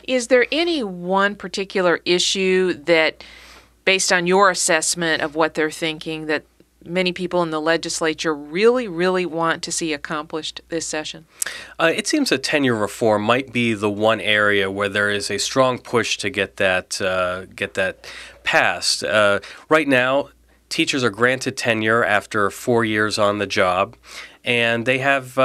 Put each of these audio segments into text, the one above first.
Is there any one particular issue that, based on your assessment of what they're thinking, that many people in the legislature really, really want to see accomplished this session? It seems that tenure reform might be the one area where there is a strong push to get that passed. Right now, teachers are granted tenure after 4 years on the job, and they have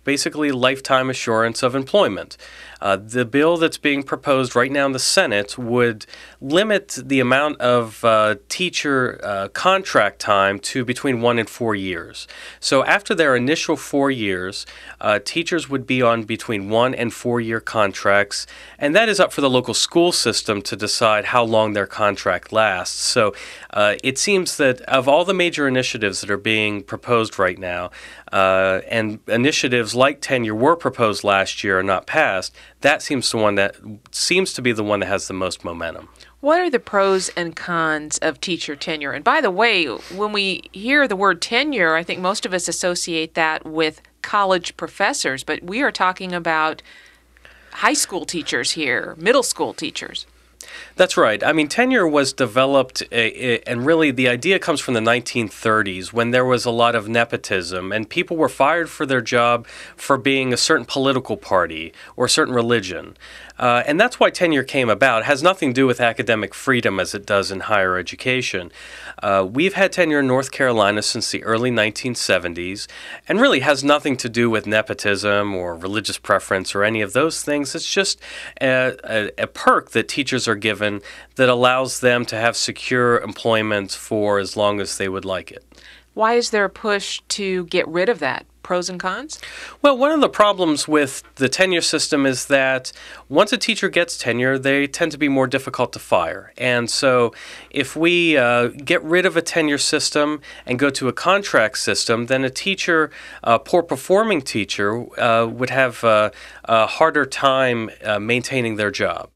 basically lifetime assurance of employment. The bill that's being proposed right now in the Senate would limit the amount of teacher contract time to between 1 and 4 years. So after their initial 4 years, teachers would be on between 1 and 4 year contracts, and that is up for the local school system to decide how long their contract lasts. So it seems that of all the major initiatives that are being proposed right now, and initiatives like tenure were proposed last year and not passed, that seems to be the one that has the most momentum. What are the pros and cons of teacher tenure? And by the way, when we hear the word tenure, I think most of us associate that with college professors, but we are talking about high school teachers here, middle school teachers. That's right. I mean, tenure was developed, and really the idea comes from the 1930s when there was a lot of nepotism, and people were fired for their job for being a certain political party or a certain religion. And that's why tenure came about. It has nothing to do with academic freedom as it does in higher education. We've had tenure in North Carolina since the early 1970s, and really has nothing to do with nepotism or religious preference or any of those things. It's just a perk that teachers are given that allows them to have secure employment for as long as they would like it. Why is there a push to get rid of that? Pros and cons? Well, one of the problems with the tenure system is that once a teacher gets tenure, they tend to be more difficult to fire. And so if we get rid of a tenure system and go to a contract system, then a teacher, a poor performing teacher, would have a harder time maintaining their job.